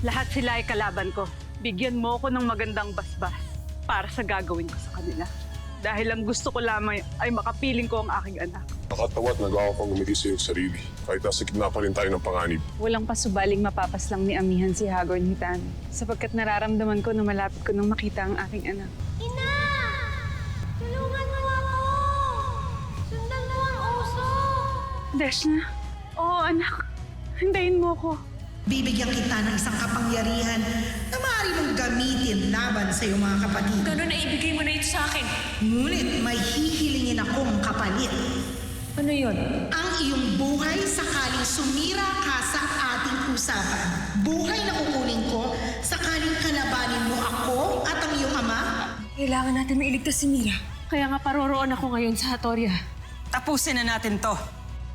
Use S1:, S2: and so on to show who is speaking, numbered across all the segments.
S1: Lahat sila ay kalaban ko. Bigyan mo ko ng magandang basbas para sa gagawin ko sa kanila. Dahil ang gusto ko lamang ay makapiling ko ang aking anak.
S2: Nakatawat nagawa kang umiti sa iyong sarili. Kahit nasikip na pa rin tayo ng panganib.
S1: Walang pasubaling mapapaslang ni Amihan si Hagorn Hitan sapagkat nararamdaman ko na malapit ko nang makita ang aking anak.
S3: Ina! Tulungan mo ako! Sundan mo ang uso!
S1: Deshna, oo anak, hintayin mo ko.
S4: Bibigyan kita ng isang kapangyarihan na maaari mong gamitin laban sa iyong mga kapatid.
S3: Gano'n na ibigay mo na ito sa akin.
S4: Ngunit may hihilingin akong kapalit.
S3: Ano yun?
S4: Ang iyong buhay sakaling sumira ka sa ating usapan. Buhay na kukunin ko sakaling kalabanin mo ako at ang iyong ama.
S3: Kailangan natin mailigtas si Mira. Kaya nga paroroon ako ngayon sa Hatoria.
S5: Tapusin na natin to.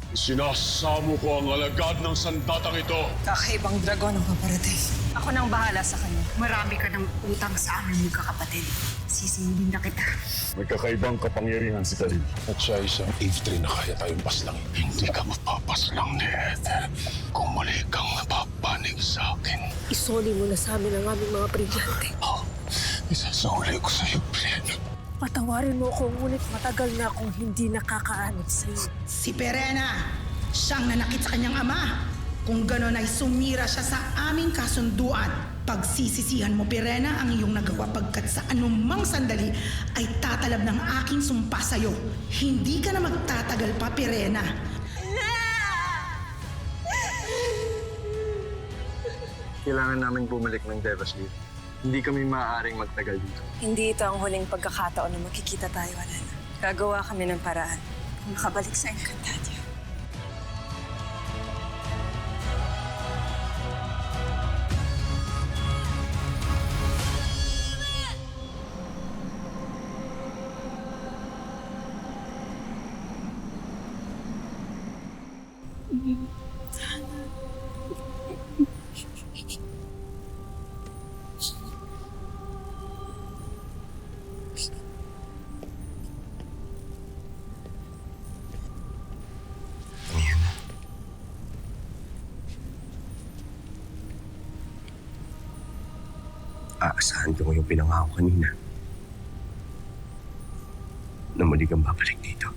S2: Sinasamo ko ang alagad ng sandatang ito.
S5: Kakaibang dragon ang paparating. Ako nang bahala sa kanya.
S6: Marami ka ng utang sa aming magkakapatid. Sisingilin na kita.
S2: May kakaibang kapangyarihan si Kalil. At siya isang Avery na kaya tayong paslangin. Hindi ka mapapaslang ni Ether kung muli kang napapanig sa akin.
S3: Isoli mo na sa amin ang aming mga brilyante.
S2: Isasuli ko sa iyo, Brian.
S3: Patawarin mo ako, ngunit matagal na akong hindi nakakaanod sa iyo.
S4: Si Perena, siyang nanakit sa kanyang ama. Kung gano'n ay sumira siya sa aming kasunduan. Pagsisisihan mo, Perena, ang iyong nagawa pagkat sa anumang sandali ay tatalab ng aking sumpa sa'yo. Hindi ka na magtatagal pa, Perena.
S7: Kailangan namin bumalik ng Devas Leaf. Hindi kami maaaring magtagal dito.
S5: Hindi ito ang huling pagkakataon na makikita tayo, Alana. Gagawa kami ng paraan kung makabalik sa Encantadia.
S7: Ayan. Aasahan ko yung pinangako kanina. Na muli kang babalik dito.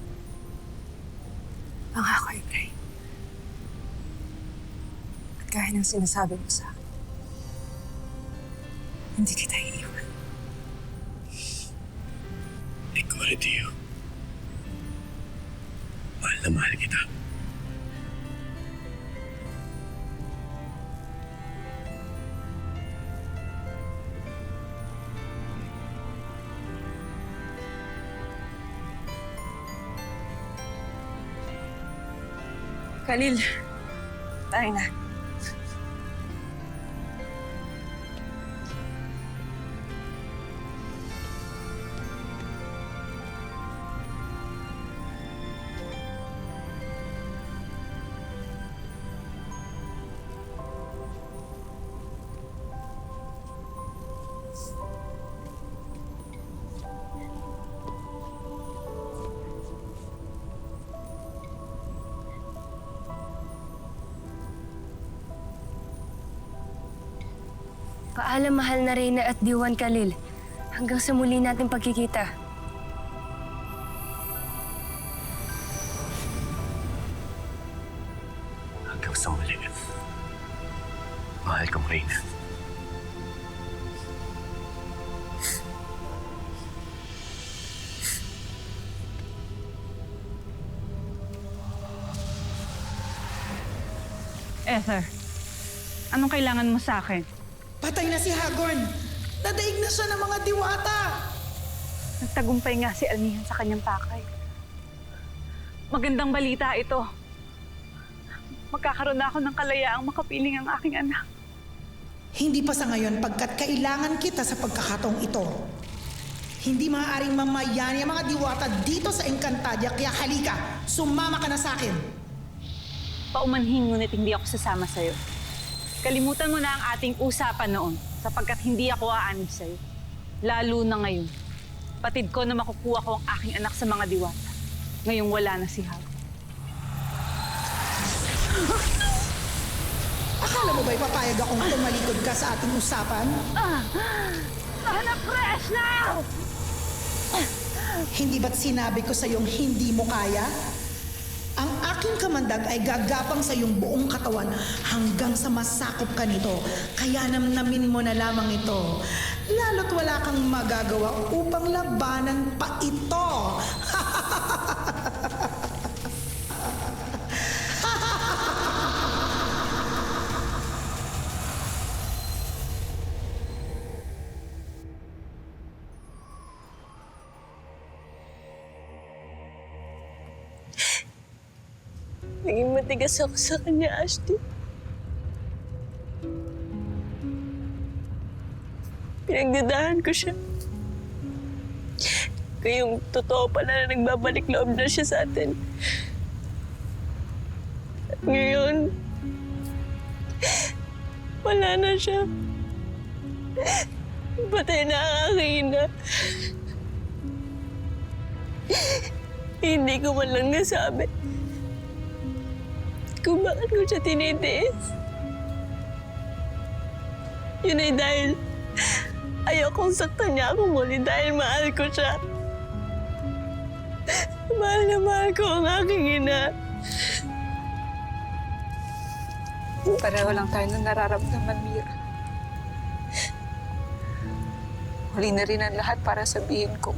S5: Pangako, Ibray. At gaya ng sinasabi mo sa akin, hindi kita iiwan.
S7: Ikaw, Dio. Mahal na mahal kita.
S5: Khalil, tayo na.
S3: Paalam, mahal na Reyna at Diwan Khalil. Hanggang sa muli nating pagkikita.
S7: Hanggang sa muli. Mahal kong Reyna.
S1: Ether, anong kailangan mo sa akin?
S4: Patay na si Hagorn. Nadaig na siya ng mga diwata.
S1: Nagtagumpay nga si Amihan sa kanyang pakay. Magandang balita ito. Magkakaroon na ako ng kalayaang makapiling ang aking anak.
S4: Hindi pa sa ngayon pagkat kailangan kita sa pagkakataong ito. Hindi maaaring mamayani ang mga diwata dito sa Encantadia, kaya halika, sumama ka na sa akin.
S1: Paumanhin ngunit hindi ako sasama sa'yo. Kalimutan mo na ang ating usapan noon sapagkat hindi ako aanib sa'yo. Lalo na ngayon. Patid ko na makukuha ko ang aking anak sa mga diwata. Ngayong wala na si Hag.
S4: Akala Akala mo ba'y papayag akong tumalikod ka sa ating usapan?
S1: Anak, Krishna!
S4: Hindi ba't sinabi ko sa iyong hindi mo kaya? Ang aking kamandag ay gagapang sa iyong buong katawan hanggang sa masakop ka nito. Kaya namnamin mo na lamang ito. Lalo't wala kang magagawa upang labanan pa ito.
S5: Naging matigas ako sa kanya, Ashley. Pinagdadahan ko siya. Kayong totoo pala na nagbabalik loob na siya sa atin. At ngayon, wala na siya. Patay na ang aking ina. Hindi ko man lang nasabi kung bakit ko siya tinitiis. Yun ay dahil ayokong saktan niya ako muli dahil mahal ko siya. Mahal na mahal ko ang aking ina.
S6: Pareho lang tayo na nararamdaman, Mira. Huli na rin ang lahat para sabihin ko.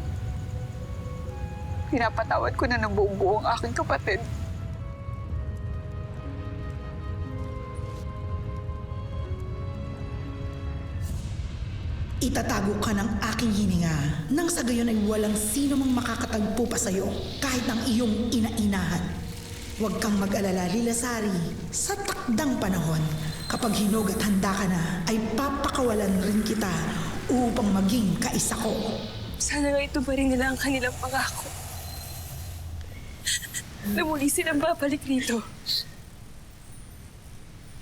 S6: Pinapatawad ko na ng buong-buo ang aking kapatid.
S4: Itatago ka ng aking hininga nang sa gayon ay walang sino mang makakatagpo pa sa'yo kahit ang iyong inainahan. Huwag kang mag-alala, Lilasari. Sa takdang panahon, kapag hinog at handa ka na, ay papakawalan rin kita upang maging kaisa ko.
S5: Sana nga ito pa rin nila ang kanilang pangako. Na muli silang babalik rito.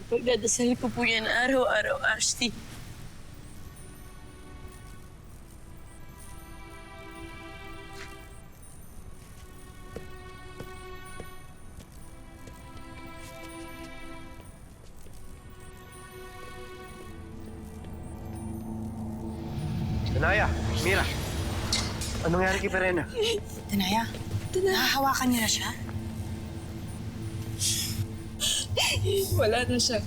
S5: Pagdadasal ko po yan araw-araw, Ashley.
S7: Danaya, Mira. Anong nangyari kay Perena?
S6: Danaya, nahahawakan niya na siya?
S5: Wala na siya.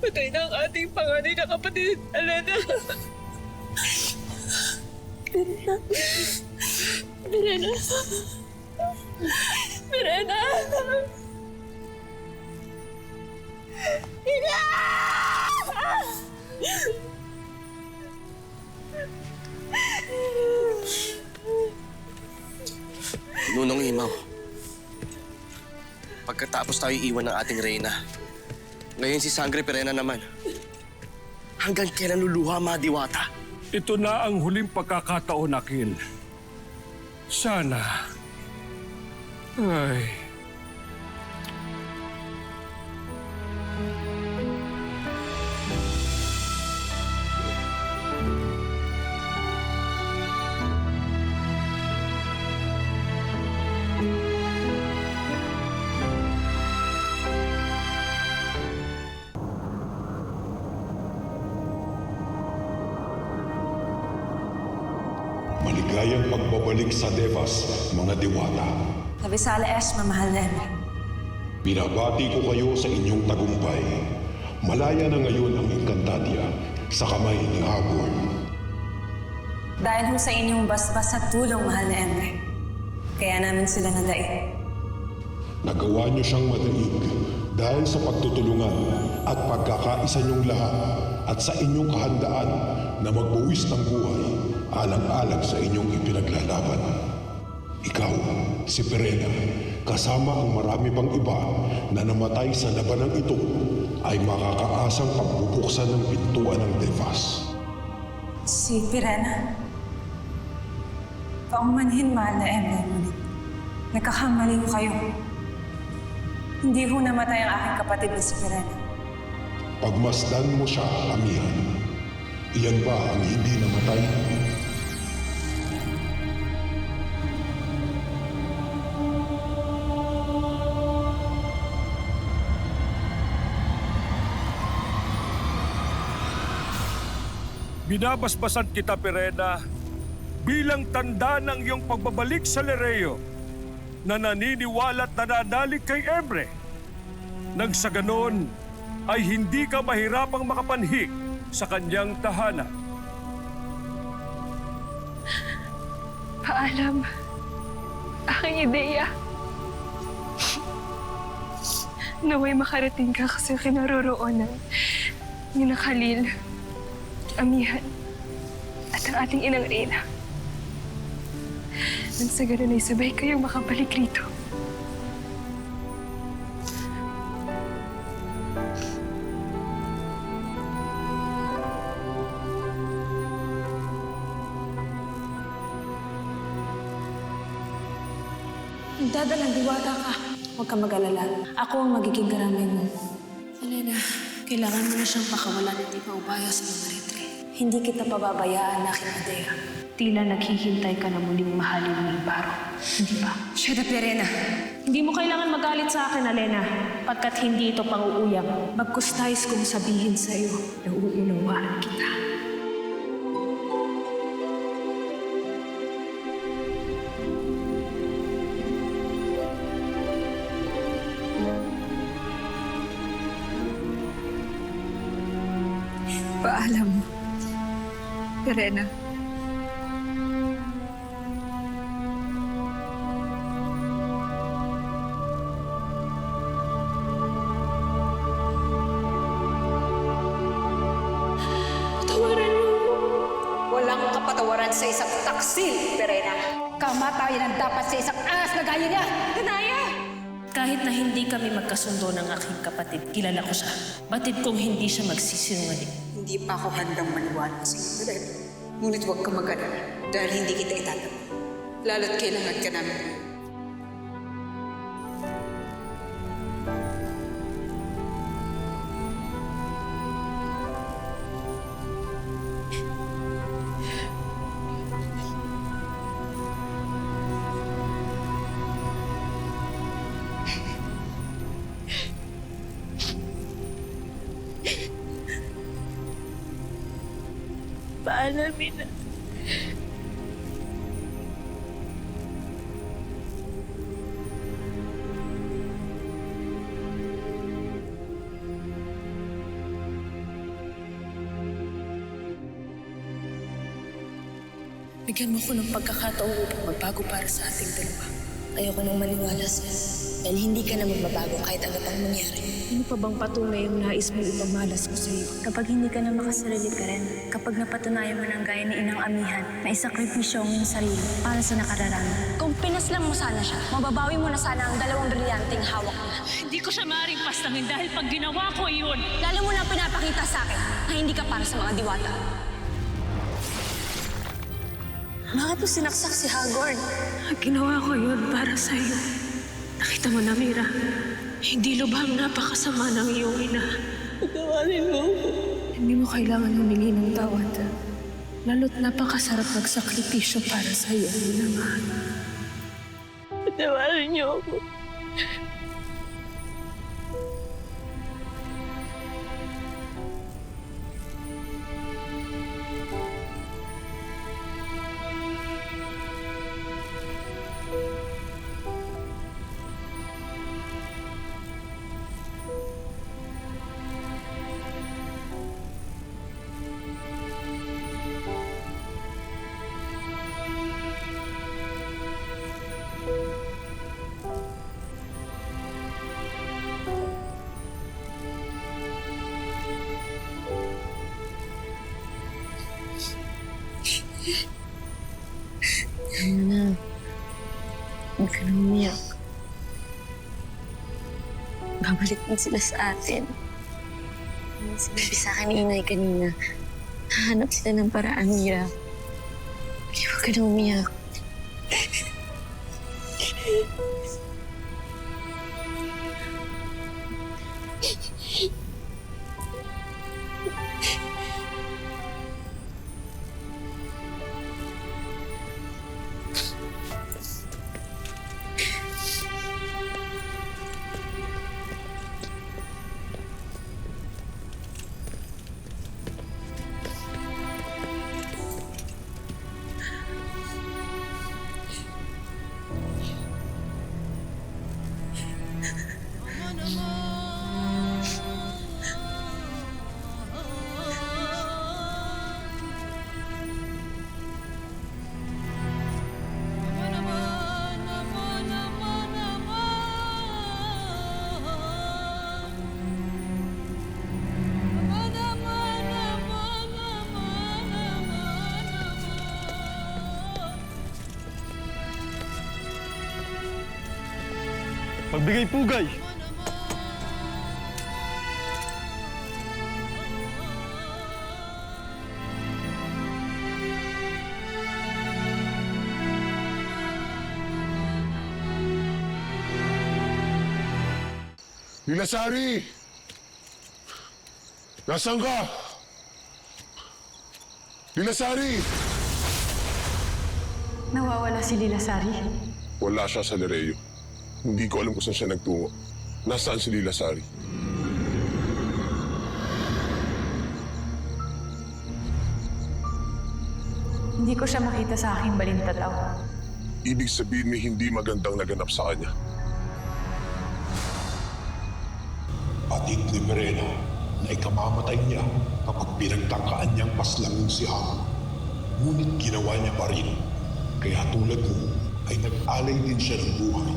S5: Patay na ang ating panganay na kapatid, Alena. Mirena. Mirena. Mirena. Ina!
S8: Nunong Imaw, pagkatapos tayo iwan ng ating reyna, ngayon si Sangre Perena naman. Hanggang kailan luluha, mga diwata?
S9: Ito na ang huling pagkakataon, Akil. Sana. Ay.
S2: Maligayang pagbabalik sa Devas, mga diwata.
S5: Nabisala Es, mamahal na Emre.
S2: Binabati ko kayo sa inyong tagumpay. Malaya na ngayon ang Encantadia sa kamay ni Hagor.
S5: Dahil ho sa inyong basbas at tulong, mahal na Emre. Kaya namin sila nalain.
S2: Nagawa niyo siyang madaig dahil sa pagtutulungan at pagkakaisa niyong lahat at sa inyong kahandaan na magbuwis ng buhay alang-alang sa inyong ipinaglalaban. Ikaw, si Perena, kasama ang marami pang iba na namatay sa labanang ito ay makakaasang pagbubuksan ng pintuan ng Devas.
S5: Si Pirena. Paumanhin, mahal na Emre, ngunit nagkakamali ho kayo. Hindi ho namatay ang aking kapatid na si Pirena.
S2: Pagmasdan mo siya, amihan. Iyan ba ang hindi namatay?
S9: Binabasbasan kita, Pirena, bilang tanda ng iyong pagbabalik sa Lereo na naniniwala at nananalig kay Ebre. Nang sa ganon, ay hindi ka mahirapang makapanhik sa kanyang tahanan.
S3: Paalam, aking ideya. Naway makarating ka kasi kinaroroonan ni na Khalil, Amihan, at ang ating inang Reyna. Nang sa ganun ay sabay kayong makabalik rito.
S5: Dadalang diwata ka. Huwag ka mag-alala. Ako ang magiging karamay mo. Elena, kailangan mo na siyang pakawalan at ipaubaya sa mga ritre. Hindi kita pababayaan, aking Adea. Tila naghihintay ka na muling mahalin ng Ilbaro. Hindi ba?
S3: Shut up, Pirena.
S5: Hindi mo kailangan magalit sa akin, Elena. Pagkat hindi ito pang-uuyam. Magkustayos kong sabihin sa'yo na uunawaan kita.
S3: Paalam, Pirena.
S5: Patawaran mo. Walang kapatawaran sa isang taksil, Pirena.
S6: Kamatayan ang dapat sa isang ahas na gaya niya!
S5: Kanaya! Kahit na hindi kami magkasundo ng aking kapatid, kilala ko siya. Batid kong hindi siya magsisinungaling.
S6: Hindi pa ako handang maniwala sa iyo, Ren. Ngunit huwag ka mag-alala dahil hindi kita itatabi. Lalo't kailangan ka namin.
S3: Paalam, Ina.
S5: Bigyan mo ko ng pagkakataon upang magbago para sa ating dalawa.
S3: Ayoko nang maniwala sa'yo. Dahil hindi ka na magbabago kahit ano pang mangyari.
S5: Ano pa bang patunay ang nais mo ipamalas ko sa iyo?
S3: Kapag hindi ka na makasarili ka rin, kapag napatunayan mo ng gaya ni Inang Amihan, na isakripisyo ang iyong sarili para sa nakararami.
S10: Kung pinaslang mo sana siya, mababawi mo na sana ang dalawang brilyanteng hawak niya.
S1: Hindi ko siya maaaring pastangin dahil pag ginawa ko yun,
S10: Lalo mo na pinapakita sa akin na hindi ka para sa mga diwata.
S3: Bakit mo sinaksak si Hagorn?
S5: Ginawa ko yun para sa iyo. Nakita mo na, Mira. Hindi lubhang napakasama ng iyong ina. Patawarin mo. Hindi mo kailangan humingi ng tawad. Lalo't napakasarap magsakripisyo para sa iyo, minamahal.
S3: Patawarin niyo ako. Ano na? Huwag ka na umiyak. Babalik din sila sa atin. Sinabi sa akin ni Inay kanina, hahanap sila ng paraan, Mira. Huwag ka na umiyak.
S7: Pagbigay pugay!
S2: Lilasari! Nasaan ka? Lilasari!
S5: Nawawala si Lilasari.
S2: Wala siya sa Lereo. Hindi ko alam kung saan siya nagtungo. Nasaan si Lilasari?
S5: Hindi ko siya makita sa aking balintataw.
S2: Ibig sabihin may hindi magandang naganap sa kanya. Patid ni Verena na ikamamatay niya kapag pinagtangkaan niyang paslangin si Hama. Ngunit ginawa niya pa rin. Kaya tulad mo ay nag-alay din siya ng buhay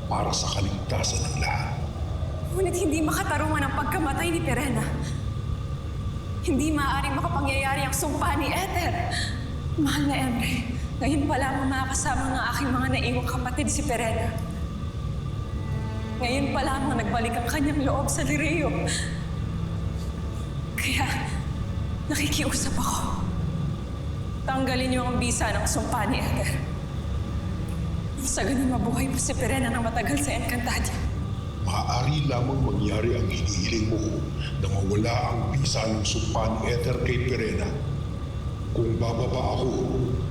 S2: para sa kaligtasan ng lahat.
S5: Ngunit hindi makatarungan ang pagkamatay ni Perena. Hindi maaaring makapangyayari ang sumpa ni Ether. Mahal na Emre, ngayon pa lamang makakasama ng aking mga naiwang kapatid si Perena. Ngayon pa lamang nagbalik ang kanyang loob sa Lereo. Kaya, nakikiusap ako. Tanggalin niyo ang bisa ng sumpa ni Ether. Sa ganun mabuhay pa si Perena ng matagal sa Encantadia.
S2: Maaari lamang mangyari ang hinihiling mo na mawala ang bisa ng sumpa ni Ether kay Verena. Kung bababa ako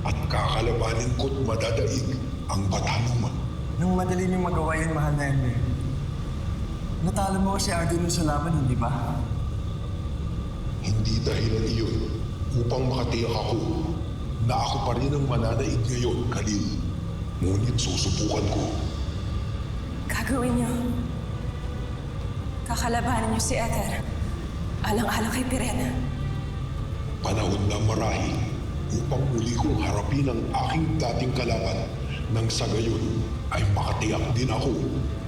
S2: at kakalabanin ko't madadaig ang Bataluman.
S7: Nung madali niyong magawa yun, mahal na Emre. Natalo mo kasi Ardo nun sa laban, hindi ba?
S2: Hindi dahilan iyon upang makatiyak ako na ako pa rin ang mananaig ngayon, Khalil. Ngunit susubukan ko.
S5: Gagawin niyo. Kakalabanin niyo si Ether. Alang-alang kay Perena.
S2: Panahon na marahil upang muli kong harapin ang aking dating kalaban nang sa gayon ay makatiyak din ako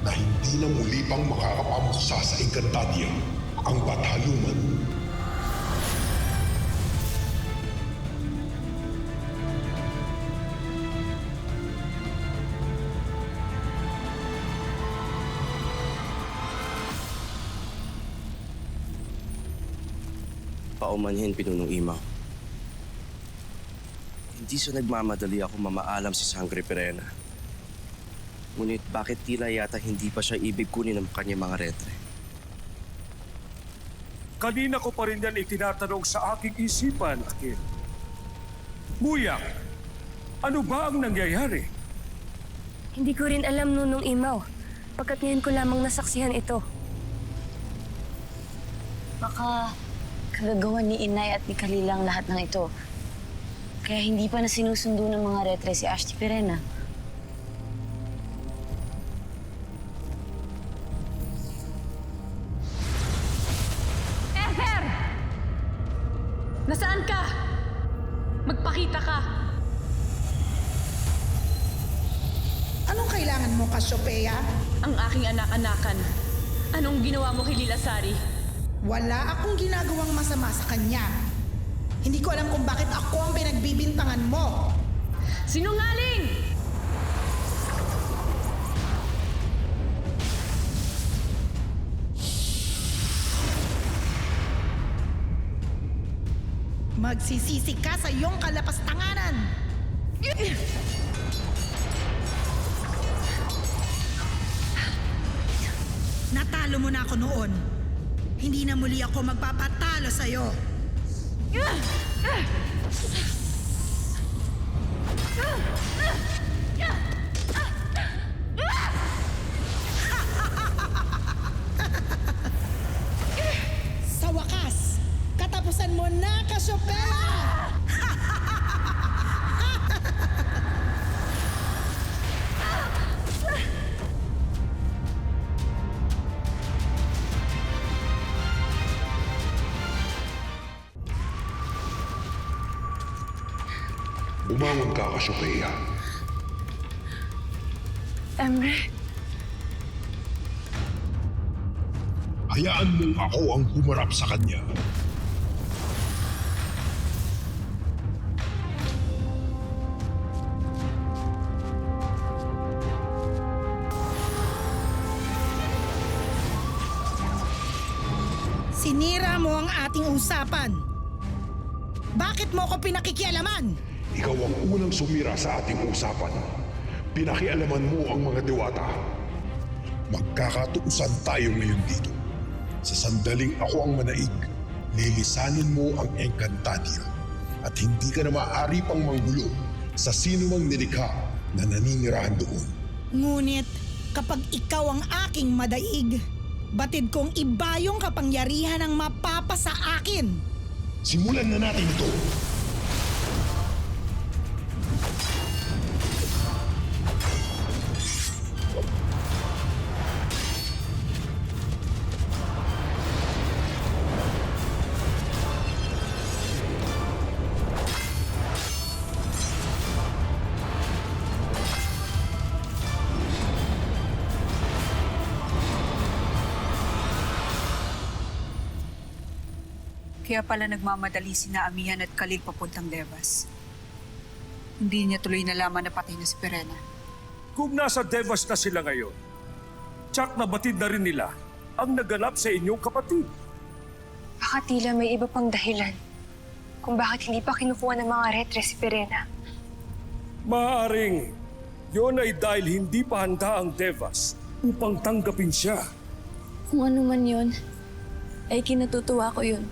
S2: na hindi na muli pang makakapamuksa sa Encantadia ang Bataluman.
S8: Paumanhin, Pinunong Imaw. Hindi sa nagmamadali ako mamaalam si Sangre Perena. Ngunit bakit tila yata hindi pa siya ibig kunin ng kanyang mga retre?
S9: Kanina ko pa rin yan itinatanong sa aking isipan, Akil. Buyak, ano ba ang nangyayari?
S10: Hindi ko rin alam, Nunong Imaw. Pagkat ngayon ko lamang nasaksihan ito.
S3: Baka kagagawa ni Inay at ni Kalilang lahat ng ito. Kaya hindi pa na sinusundo ng mga retre si Ashti Perena.
S1: Ether! Nasaan ka? Magpakita ka.
S4: Anong kailangan mo, Cassiopeia?
S1: Ang aking anak-anakan. Anong ginawa mo kay Lilasari?
S4: Wala akong ginagawang masama sa kanya. Hindi ko alam kung bakit ako ang pinagbibintangan mo.
S1: Sinungaling!
S4: Magsisisi ka sa iyong kalapastanganan. Natalo mo na ako noon. Hindi na muli ako magpapatalo sa'yo. Sa wakas, katapusan mo na, Cassiopeia!
S2: Bumangon ka, Cassiopeia.
S5: Emre,
S2: Hayaan mong ako ang humarap sa kanya.
S4: Sinira mo ang ating usapan. Bakit mo ko pinakikialaman?
S2: Ikaw ang unang sumira sa ating usapan. Pinakialaman mo ang mga diwata. Magkakatuusan tayo ngayon dito. Sa sandaling ako ang manaig, lilisanin mo ang Encantadia at hindi ka na maaari pang manggulo sa sino mang nilikha na naninirahan doon.
S4: Ngunit kapag ikaw ang aking madaig, batid kong iba yung kapangyarihan ang mapapa sa akin.
S2: Simulan na natin ito.
S6: Kaya pala nagmamadali sina Amihan at Khalil papuntang Devas. Hindi niya tuloy nalaman na patay na si Pirena.
S9: Kung nasa Devas na sila ngayon, tsak na batid na rin nila ang naganap sa inyong kapatid.
S10: Baka tila may iba pang dahilan kung bakit hindi pa kinukuha ng mga retre si Pirena.
S9: Maaaring yun ay dahil hindi pa handa ang Devas upang tanggapin siya.
S5: Kung ano man yun, ay kinatutuwa ko yun.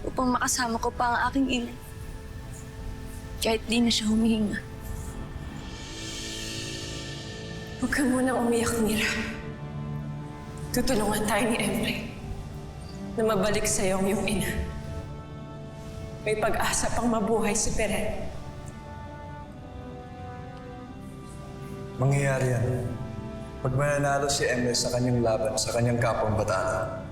S5: Upang makasama ko pa ang aking ina. Kahit di na siya humihinga. Huwag ka munang umiyak, Mira. Tutulungan tayo ni Emre na mabalik sa iyo ang iyong ina. May pag-asa pang mabuhay si Peren.
S7: Mangyayari yan. Pag mananalo si Emre sa kanyang laban sa kanyang kapwang Batana,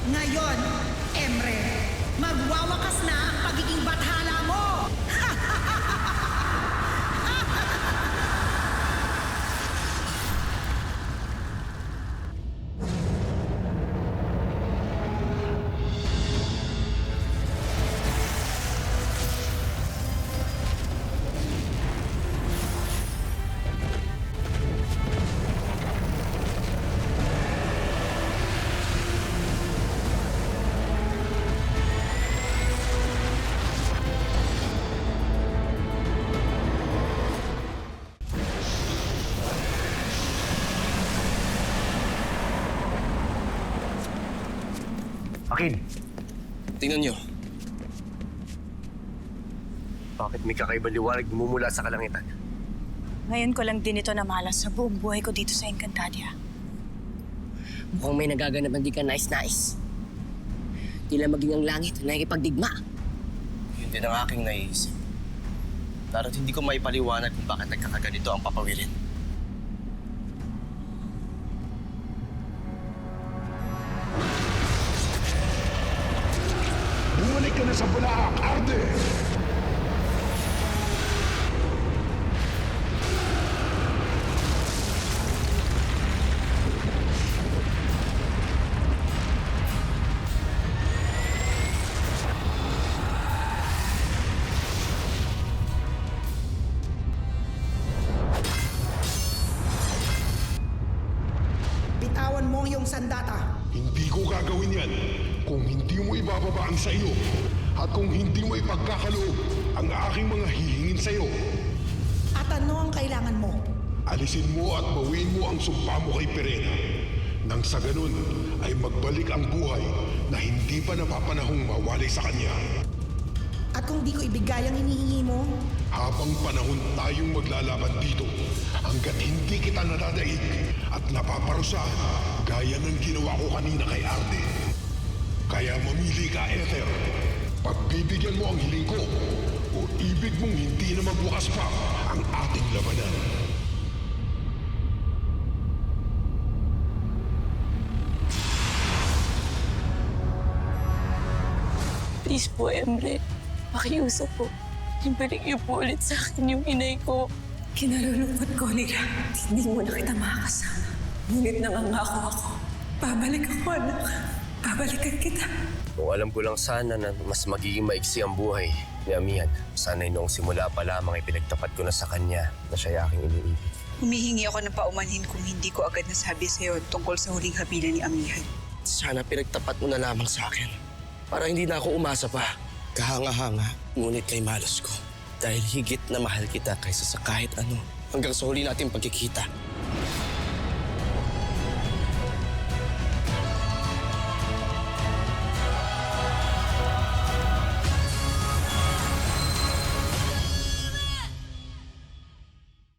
S4: Ngayon, Emre, magwawakas na ang pagiging bathala mo!
S8: Akin! Tingnan niyo. Bakit may kakaibang liwanag mumula sa kalangitan?
S3: Ngayon ko lang din ito namalas sa buong buhay ko dito sa Encantadia.
S11: Mukhang may nagaganap na di ka nais-nais. Tila maging ang langit na nakikipagdigma.
S8: Yun din ang aking naiisip. Darat hindi ko maipaliwanag kung bakit nagkakaganito ang papawirin.
S2: Bumalik ka na sa Bulaak, Arde!
S4: Bitawan mo yung sandata.
S2: Hindi ko gagawin yan kung hindi mo ibababa ang sa iyo at kung hindi mo ipagkakaloob ang aking mga hihingin sa iyo.
S4: At ano ang kailangan mo?
S2: Alisin mo at bawiin mo ang sumpa mo kay Pirena. Nang sa ganun ay magbalik ang buhay na hindi pa napapanahong mawalay sa kanya.
S4: At kung di ko ibigay ang hinihingi mo?
S2: Habang panahon tayong maglalaban dito hanggat hindi kita nadadaig at napaparusahan gaya ng ginawa ko kanina kay Arde. Kaya mamili ka, Ether. Pagbibigyan mo ang hiling ko o ibig mong hindi na magbukas pa ang ating labanan.
S3: Please po, Emre. Pakiusap po. Ibalik niyo po ulit sa akin yung inay ko.
S5: Kinalulungkot ko, Nila. Hindi mo na kita makakasama. Ngunit nangangako ako. Babalik ako, anak. Babalikan kita.
S8: Kung alam ko lang sana na mas magiging maigsi ang buhay ni Amihan, sana'y noong simula pa lamang ipinagtapat ko na sa kanya na siya aking iniibig.
S6: Humihingi ako ng paumanhin kung hindi ko agad nasabi sa'yo tungkol sa huling habilan ni Amihan.
S8: Sana pinagtapat mo na lamang sa akin para hindi na ako umasa pa. Kahanga-hanga, ngunit kay malos ko. Dahil higit na mahal kita kaysa sa kahit ano hanggang sa huli nating pagkikita.